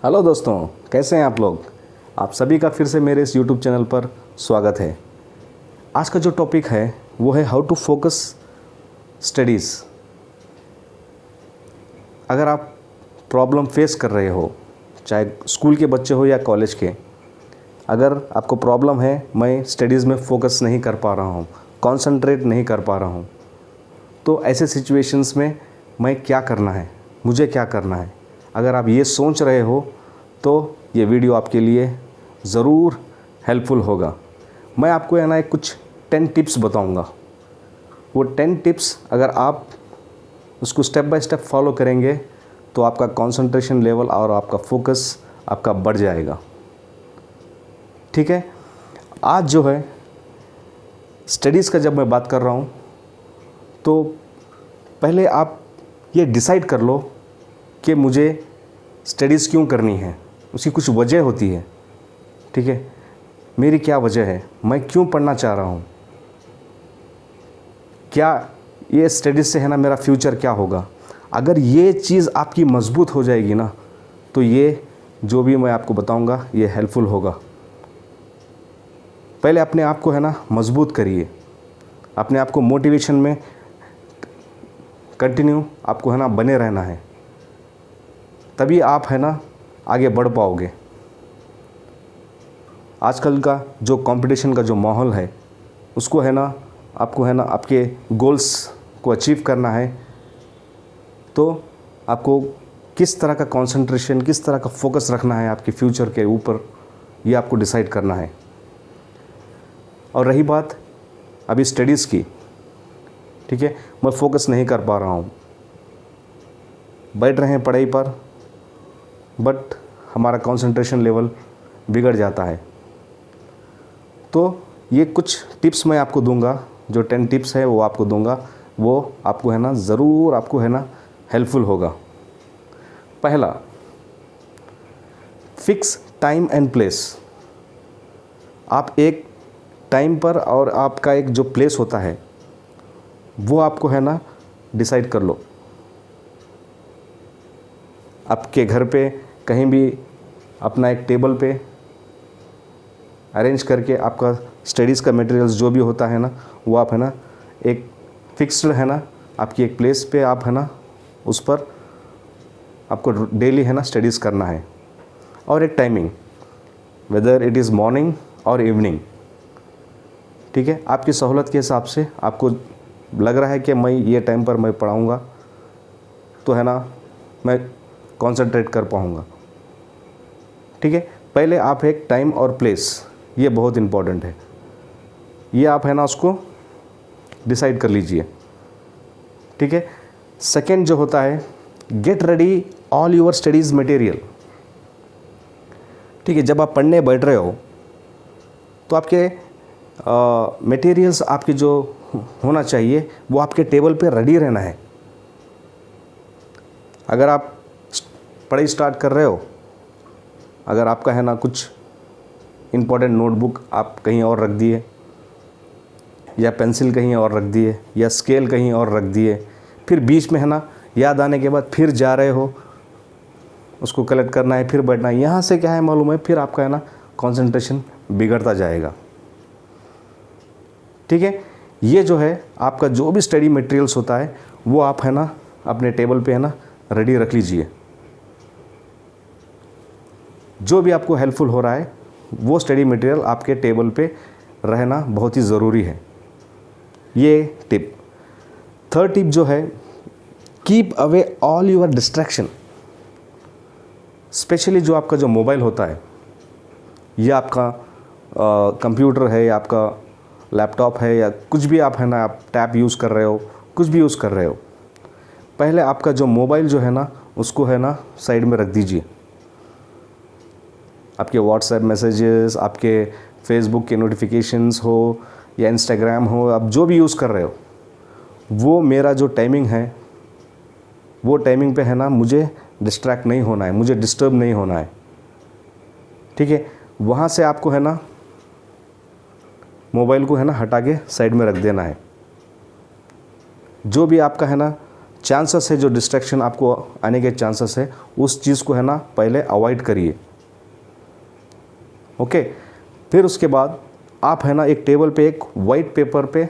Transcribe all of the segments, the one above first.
Hello दोस्तों, कैसे हैं आप लोग। आप सभी का फिर से मेरे इस यूट्यूब चैनल पर स्वागत है। आज का जो टॉपिक है वो है हाउ टू फोकस स्टडीज़। अगर आप प्रॉब्लम फेस कर रहे हो, चाहे स्कूल के बच्चे हो या कॉलेज के, अगर आपको प्रॉब्लम है मैं स्टडीज़ में फ़ोकस नहीं कर पा रहा हूँ, कॉन्संट्रेट नहीं कर पा रहा हूँ, तो ऐसे सिचुएशंस में मैं क्या करना है, मुझे क्या करना है, अगर आप ये सोच रहे हो तो ये वीडियो आपके लिए ज़रूर हेल्पफुल होगा। मैं आपको है ना कुछ 10 टिप्स बताऊंगा। वो 10 टिप्स अगर आप उसको स्टेप बाय स्टेप फॉलो करेंगे तो आपका कंसंट्रेशन लेवल और आपका फोकस आपका बढ़ जाएगा। ठीक है, आज जो है स्टडीज़ का जब मैं बात कर रहा हूँ तो पहले आप ये डिसाइड कर लो कि मुझे स्टडीज़ क्यों करनी है। उसकी कुछ वजह होती है। ठीक है, मेरी क्या वजह है, मैं क्यों पढ़ना चाह रहा हूँ, क्या ये स्टडीज़ से है ना मेरा फ्यूचर क्या होगा। अगर ये चीज़ आपकी मजबूत हो जाएगी ना तो ये जो भी मैं आपको बताऊँगा ये हेल्पफुल होगा। पहले अपने आप को है ना मजबूत करिए, अपने आप को मोटिवेशन में कंटिन्यू आपको है ना बने रहना है, तभी आप है ना आगे बढ़ पाओगे। आजकल का जो कंपटीशन का जो माहौल है उसको है ना आपको है ना आपके गोल्स को अचीव करना है, तो आपको किस तरह का कंसंट्रेशन, किस तरह का फोकस रखना है आपके फ्यूचर के ऊपर, ये आपको डिसाइड करना है। और रही बात अभी स्टडीज़ की, ठीक है, मैं फोकस नहीं कर पा रहा हूँ, बैठ रहे हैं पढ़ाई पर बट हमारा कंसंट्रेशन लेवल बिगड़ जाता है। तो ये कुछ टिप्स मैं आपको दूंगा, जो 10 टिप्स है वो आपको दूंगा, वो आपको है ना ज़रूर आपको है ना हेल्पफुल होगा। पहला, फिक्स टाइम एंड प्लेस। आप एक टाइम पर और आपका एक जो प्लेस होता है वो आपको है ना डिसाइड कर लो। आपके घर पे कहीं भी अपना एक टेबल पे अरेंज करके आपका स्टडीज़ का मटेरियल्स जो भी होता है ना वो आप है ना एक फिक्स्ड है ना आपकी एक प्लेस पे आप है ना उस पर आपको डेली है ना स्टडीज़ करना है। और एक timing, whether it is morning और इवनिंग। ठीक है, आपकी सहूलत के हिसाब से आपको लग रहा है कि मैं ये टाइम पर मैं पढ़ाऊँगा तो है ना मैं कंसंट्रेट कर पाऊँगा। ठीक है, पहले आप एक टाइम और प्लेस, ये बहुत इम्पॉर्टेंट है, ये आप है ना उसको डिसाइड कर लीजिए। ठीक है, सेकंड जो होता है, get ready all your studies material. ठीक है, जब आप पढ़ने बैठ रहे हो तो आपके मटेरियल्स आपके जो होना चाहिए वो आपके टेबल पे रेडी रहना है। अगर आप पढ़ाई स्टार्ट कर रहे हो, अगर आपका है ना कुछ इम्पोर्टेंट नोटबुक आप कहीं और रख दिए, या पेंसिल कहीं और रख दिए, या स्केल कहीं और रख दिए, फिर बीच में है ना याद आने के बाद फिर जा रहे हो उसको कलेक्ट करना है, फिर बैठना है, यहाँ से क्या है मालूम है, फिर आपका है ना कंसंट्रेशन बिगड़ता जाएगा। ठीक है, ये जो है आपका जो भी स्टडी मटेरियल्स होता है वो आप है ना अपने टेबल पे है ना रेडी रख लीजिए। जो भी आपको हेल्पफुल हो रहा है वो स्टडी मटेरियल आपके टेबल पे रहना बहुत ही ज़रूरी है। ये टिप। थर्ड टिप जो है, keep away all your distraction. Specially जो आपका जो मोबाइल होता है, या आपका कंप्यूटर है, या आपका लैपटॉप है, या कुछ भी आप है ना आप टैब यूज़ कर रहे हो, कुछ भी यूज़ कर रहे हो, पहले आपका जो मोबाइल जो है ना उसको है ना साइड में रख दीजिए। आपके व्हाट्सएप मैसेजेस, आपके फेसबुक के नोटिफिकेशंस हो या इंस्टाग्राम हो, आप जो भी यूज़ कर रहे हो, वो मेरा जो टाइमिंग है वो टाइमिंग पे है ना मुझे डिस्ट्रैक्ट नहीं होना है, मुझे डिस्टर्ब नहीं होना है। ठीक है, वहाँ से आपको है ना मोबाइल को है ना हटा के साइड में रख देना है। जो भी आपका है ना चांसेस है, जो डिस्ट्रैक्शन आपको आने के चांसेस है, उस चीज़ को है ना पहले अवॉइड करिए। ओके, फिर उसके बाद आप है ना एक टेबल पे, एक वाइट पेपर पे,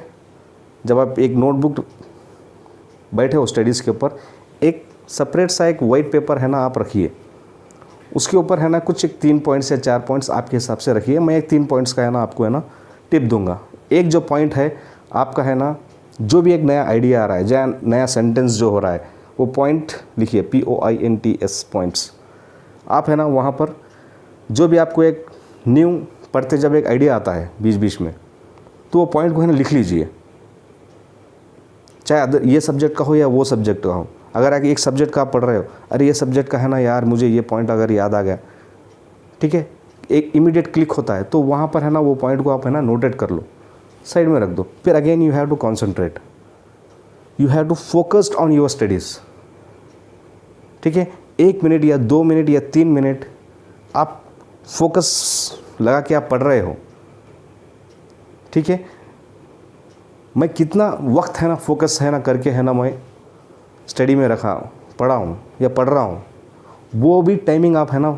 जब आप एक नोटबुक बैठे हो स्टडीज़ के ऊपर, एक सेपरेट सा एक वाइट पेपर है ना आप रखिए। उसके ऊपर है ना कुछ एक 3 पॉइंट्स या 4 पॉइंट्स आपके हिसाब से रखिए। मैं एक 3 पॉइंट्स का है ना आपको है ना टिप दूंगा। एक जो पॉइंट है आपका है ना, जो भी एक नया आइडिया आ रहा है, या नया सेंटेंस जो हो रहा है, वो पॉइंट लिखिए, POINTS पॉइंट्स। आप है ना वहाँ पर जो भी आपको एक न्यू पढ़ते जब एक आइडिया आता है बीच बीच में, तो वो पॉइंट को है ना लिख लीजिए, चाहे ये सब्जेक्ट का हो या वो सब्जेक्ट का हो। अगर आप एक सब्जेक्ट का आप पढ़ रहे हो, अरे ये सब्जेक्ट का है ना यार, मुझे ये पॉइंट अगर याद आ गया, ठीक है, एक इमीडिएट क्लिक होता है, तो वहाँ पर है ना वो पॉइंट को आप है ना नोटेट कर लो, साइड में रख दो। फिर again you have to concentrate, you have to focused on your studies. ठीक है, 1 मिनट या 2 मिनट या 3 मिनट आप फोकस लगा के आप पढ़ रहे हो। ठीक है, मैं कितना वक्त है ना फोकस है ना करके है ना मैं स्टडी में पढ़ा हूँ या पढ़ रहा हूँ, वो भी टाइमिंग आप है ना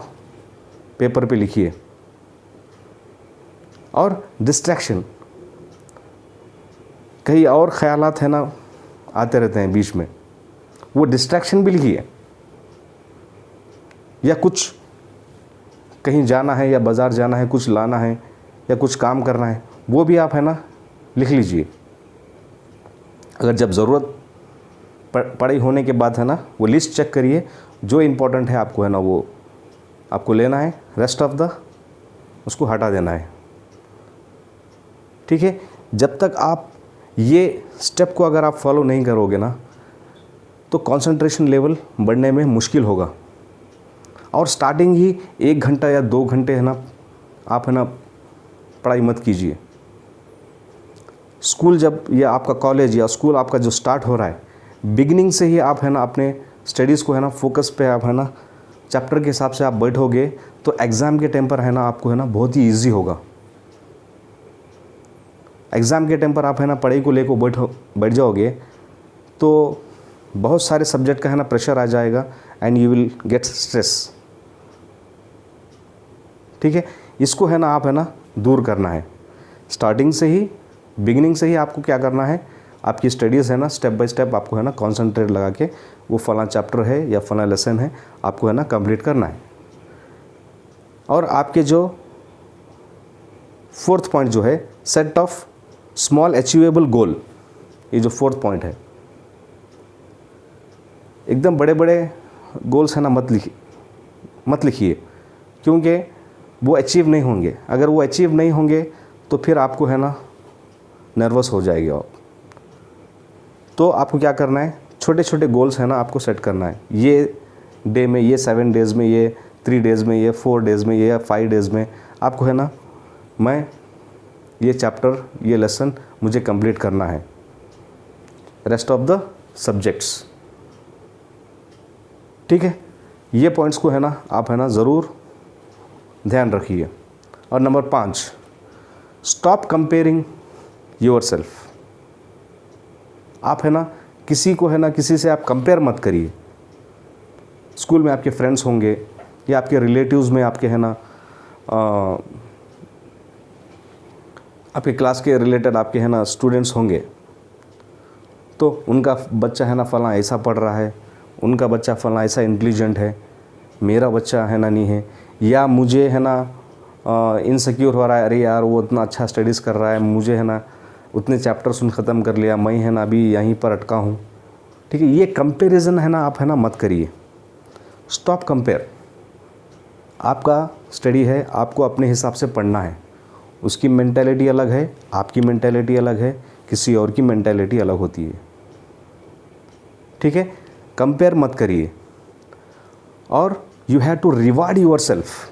पेपर पे लिखिए। और डिस्ट्रैक्शन, कई और ख्यालात है ना आते रहते हैं बीच में, वो डिस्ट्रैक्शन भी लिखिए। या कुछ कहीं जाना है या बाज़ार जाना है, कुछ लाना है या कुछ काम करना है, वो भी आप है ना लिख लीजिए। अगर जब ज़रूरत पढ़ाई होने के बाद है ना वो लिस्ट चेक करिए, जो इम्पोर्टेंट है आपको है ना वो आपको लेना है, रेस्ट ऑफ द उसको हटा देना है। ठीक है, जब तक आप ये स्टेप को अगर आप फॉलो नहीं करोगे ना, तो कंसंट्रेशन लेवल बढ़ने में मुश्किल होगा। और स्टार्टिंग ही 1 घंटा या 2 घंटे है ना आप है ना पढ़ाई मत कीजिए। स्कूल जब या आपका कॉलेज या स्कूल आपका जो स्टार्ट हो रहा है, बिगिनिंग से ही आप है ना अपने स्टडीज़ को है ना फोकस पे आप है ना चैप्टर के हिसाब से आप बैठोगे, तो एग्ज़ाम के टाइम पर है ना आपको है ना बहुत ही ईजी होगा। एग्ज़ाम के टाइम पर आप है ना पढ़ाई को लेकर बैठ जाओगे, तो बहुत सारे सब्जेक्ट का है ना प्रेशर आ जाएगा and you will get stress. ठीक है, इसको है ना आप है ना दूर करना है। स्टार्टिंग से ही, बिगिनिंग से ही आपको क्या करना है, आपकी स्टडीज़ है ना स्टेप बाय स्टेप आपको है ना कॉन्सेंट्रेट लगा के वो फला चैप्टर है या फला लेसन है आपको है ना कंप्लीट करना है। और आपके जो 4th पॉइंट जो है, सेट ऑफ स्मॉल अचीवेबल गोल, ये जो 4th पॉइंट है, एकदम बड़े बड़े गोल्स है ना मत लिखिए, क्योंकि वो अचीव नहीं होंगे। अगर वो अचीव नहीं होंगे तो फिर आपको है ना नर्वस हो जाएगी आप। तो आपको क्या करना है, छोटे छोटे गोल्स है ना आपको सेट करना है। ये डे में, ये 7 डेज़ में, ये 3 डेज़ में, ये 4 डेज़ में, ये 5 डेज़ में आपको है ना मैं ये चैप्टर, ये लेसन मुझे कंप्लीट करना है, रेस्ट ऑफ द सब्जेक्ट्स। ठीक है, ये पॉइंट्स को है ना आप है ना ज़रूर ध्यान रखिए। और नंबर 5, स्टॉप कंपेयरिंग योरसेल्फ। आप है ना किसी को है ना किसी से आप कंपेयर मत करिए। स्कूल में आपके फ्रेंड्स होंगे या आपके रिलेटिव्स में आपके है ना आपके क्लास के रिलेटेड आपके है ना स्टूडेंट्स होंगे, तो उनका बच्चा है ना फला ऐसा पढ़ रहा है, उनका बच्चा फला ऐसा इंटेलिजेंट है, मेरा बच्चा है ना नहीं है। या मुझे है ना इनसिक्योर हो रहा है, अरे यार वो इतना अच्छा स्टडीज़ कर रहा है, मुझे है ना उतने चैप्टर्स ख़त्म कर लिया, मैं है ना अभी यहीं पर अटका हूँ। ठीक है, ये कंपैरिजन है ना आप है ना मत करिए। Stop compare. आपका स्टडी है, आपको अपने हिसाब से पढ़ना है। उसकी मेंटालिटी अलग है, आपकी मेंटालिटी अलग है, किसी और की मेंटालिटी अलग होती है। ठीक है, कंपेयर मत करिए। और you have to reward yourself.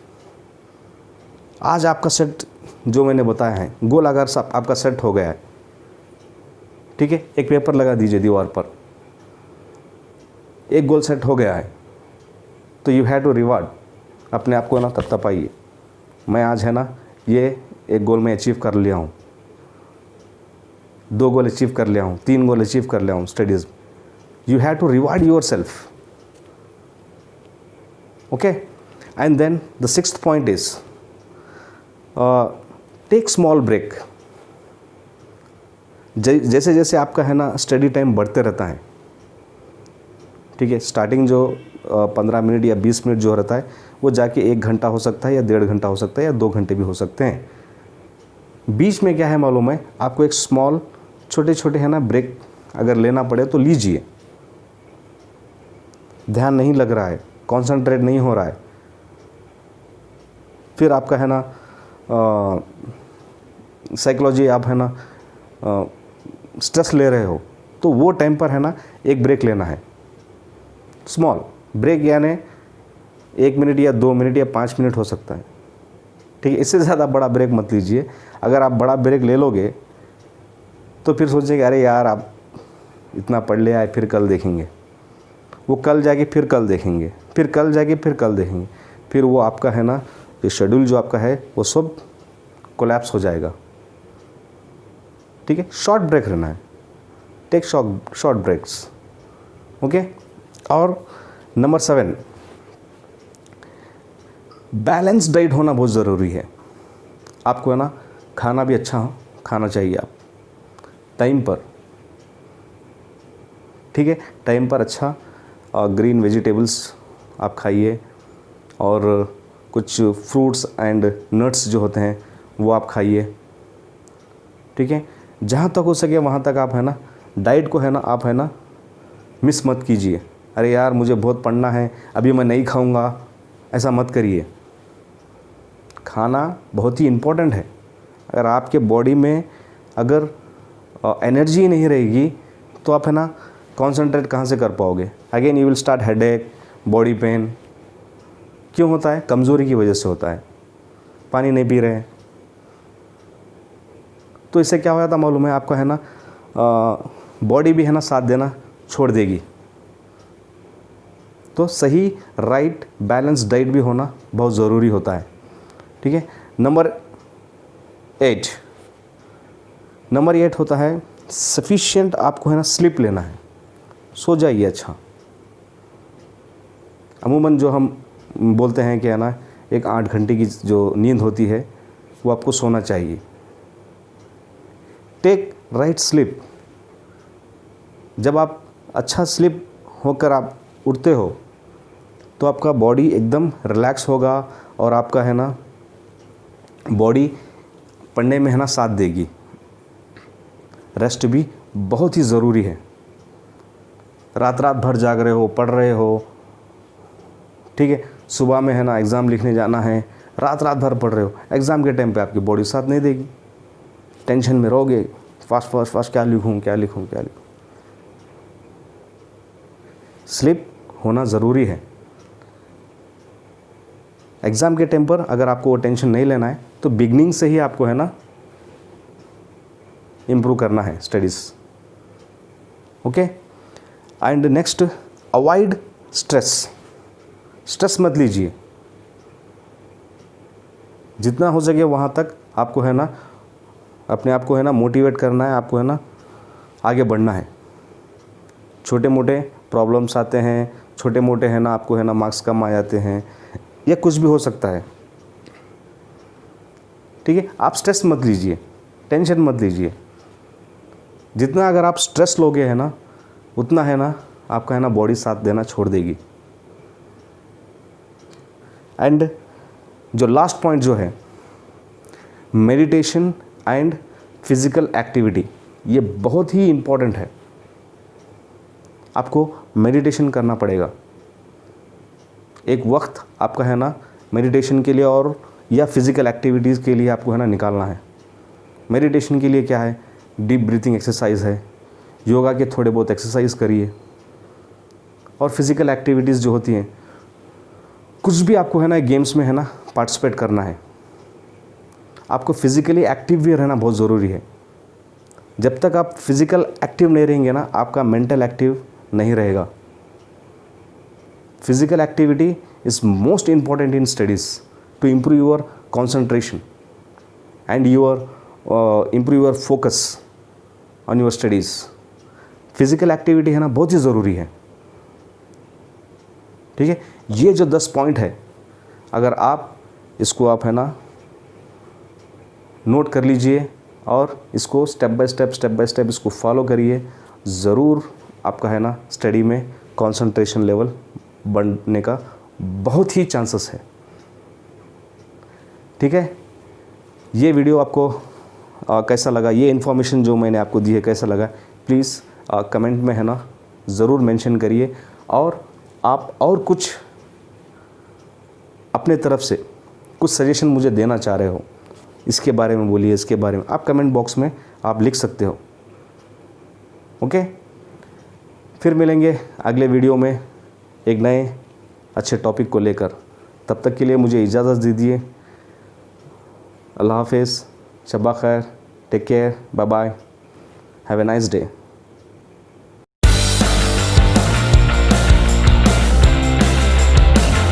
आज आपका सेट जो मैंने बताया है, गोल अगर आपका सेट हो गया है, ठीक है, एक पेपर लगा दीजिए दीवार पर, एक गोल सेट हो गया है, तो यू हैव टू रिवार्ड अपने आप को ना तपतपाइए। मैं आज है ना ये एक गोल में अचीव कर लिया हूँ, 2 गोल अचीव कर लिया हूँ, 3 गोल अचीव कर लिया हूँ studies. You have to reward yourself. Okay? And then the sixth point is take small break. जैसे जैसे आपका है ना स्टडी टाइम बढ़ते रहता है, ठीक है, स्टार्टिंग जो 15 मिनट या 20 मिनट जो रहता है वो जाके 1 घंटा हो सकता है या 1.5 घंटा हो सकता है या 2 घंटे भी हो सकते हैं। बीच में क्या है मालूम है आपको, एक स्मॉल छोटे छोटे है ना ब्रेक अगर लेना पड़े तो लीजिए। ध्यान नहीं लग रहा है, कंसंट्रेट नहीं हो रहा है, फिर आपका है ना साइकोलॉजी आप है ना स्ट्रेस ले रहे हो, तो वो टाइम पर है ना एक ब्रेक लेना है। स्मॉल ब्रेक यानी 1 मिनट या 2 मिनट या 5 मिनट हो सकता है, ठीक है। इससे ज़्यादा बड़ा ब्रेक मत लीजिए। अगर आप बड़ा ब्रेक ले लोगे तो फिर सोचेंगे अरे यार आप इतना पढ़ ले आए, फिर कल देखेंगे। वो कल जाके फिर कल देखेंगे, फिर कल जाके फिर कल देखेंगे, फिर वो आपका है ना ये शेड्यूल जो आपका है वो सब कोलैप्स हो जाएगा, ठीक है। शॉर्ट ब्रेक रहना है, टेक शॉर्ट ब्रेक्स, ओके। और नंबर 7, बैलेंस डाइट होना बहुत ज़रूरी है। आपको है ना खाना भी अच्छा खाना चाहिए, आप टाइम पर, ठीक है, टाइम पर अच्छा ग्रीन वेजिटेबल्स आप खाइए और कुछ फ्रूट्स एंड नट्स जो होते हैं वो आप खाइए, ठीक है। जहाँ तक हो सके वहाँ तक आप है ना डाइट को है ना आप है ना मिस मत कीजिए। अरे यार मुझे बहुत पढ़ना है, अभी मैं नहीं खाऊंगा, ऐसा मत करिए। खाना बहुत ही इम्पोर्टेंट है। अगर आपके बॉडी में अगर एनर्जी ही नहीं रहेगी तो आप है ना कॉन्सेंट्रेट कहाँ से कर पाओगे। Again you will start headache, body pain. क्यों होता है? कमज़ोरी की वजह से होता है, पानी नहीं पी रहे हैं। तो इससे क्या हो जाता मालूम है आपका है ना बॉडी भी है ना साथ देना छोड़ देगी। तो सही राइट बैलेंस डाइट भी होना बहुत ज़रूरी होता है, ठीक है। नंबर 8 होता है सफिशिएंट आपको है ना स्लीप लेना है, सो जाइए अच्छा। अमूमन जो हम बोलते हैं कि है ना एक 8 घंटे की जो नींद होती है वो आपको सोना चाहिए। Take right sleep. जब आप अच्छा स्लीप होकर आप उठते हो तो आपका बॉडी एकदम रिलैक्स होगा और आपका है ना बॉडी पढ़ने में है ना साथ देगी। रेस्ट भी बहुत ही ज़रूरी है। रात भर जाग रहे हो, पढ़ रहे हो, ठीक है, सुबह में है ना एग्ज़ाम लिखने जाना है, रात भर पढ़ रहे हो, एग्ज़ाम के टाइम पे आपकी बॉडी साथ नहीं देगी, टेंशन में रहोगे, फास्ट क्या लिखूं। स्लीप होना ज़रूरी है। एग्ज़ाम के टाइम पर अगर आपको वो टेंशन नहीं लेना है तो बिगनिंग से ही आपको है ना इम्प्रूव करना है studies, okay. And next, avoid stress मत लीजिए। जितना हो सके वहाँ तक आपको है ना अपने आप को है ना मोटिवेट करना है, आपको है ना आगे बढ़ना है। छोटे मोटे प्रॉब्लम्स आते हैं, छोटे मोटे है ना आपको है ना मार्क्स कम आ जाते हैं, या कुछ भी हो सकता है, ठीक है। आप स्ट्रेस मत लीजिए, टेंशन मत लीजिए। जितना अगर आप स्ट्रेस लोगे है ना उतना है ना आपका है ना बॉडी साथ देना छोड़ देगी। एंड जो लास्ट पॉइंट जो है मेडिटेशन एंड फिज़िकल एक्टिविटी, ये बहुत ही इम्पॉर्टेंट है। आपको मेडिटेशन करना पड़ेगा। एक वक्त आपका है ना मेडिटेशन के लिए और या फिज़िकल एक्टिविटीज़ के लिए आपको है ना निकालना है। मेडिटेशन के लिए क्या है, डीप ब्रीथिंग एक्सरसाइज है, योगा के थोड़े बहुत एक्सरसाइज करिए। और फिज़िकल एक्टिविटीज़ जो होती हैं, कुछ भी आपको है ना गेम्स में है ना पार्टिसिपेट करना है। आपको फिज़िकली एक्टिव भी रहना बहुत ज़रूरी है। जब तक आप फिज़िकल एक्टिव नहीं रहेंगे ना आपका मेंटल एक्टिव नहीं रहेगा। Physical activity is most important in studies to improve your concentration and improve your focus on your studies. Physical activity है ना बहुत ही ज़रूरी है, ठीक है। ये जो 10 पॉइंट है, अगर आप इसको आप है ना नोट कर लीजिए और इसको स्टेप बाय स्टेप इसको फॉलो करिए, ज़रूर आपका है ना स्टडी में कंसंट्रेशन लेवल बढ़ने का बहुत ही चांसेस है, ठीक है। ये वीडियो आपको कैसा लगा, ये इन्फॉर्मेशन जो मैंने आपको दी है कैसा लगा, प्लीज़ कमेंट में है ना ज़रूर मेंशन करिए। और आप और कुछ अपने तरफ से कुछ सजेशन मुझे देना चाह रहे हो, इसके बारे में बोलिए, इसके बारे में आप कमेंट बॉक्स में आप लिख सकते हो। ओके, फिर मिलेंगे अगले वीडियो में एक नए अच्छे टॉपिक को लेकर। तब तक के लिए मुझे इजाज़त दीजिए। अल्लाह हाफ़िज़, शब्बा खैर, take care, bye bye, have a nice day.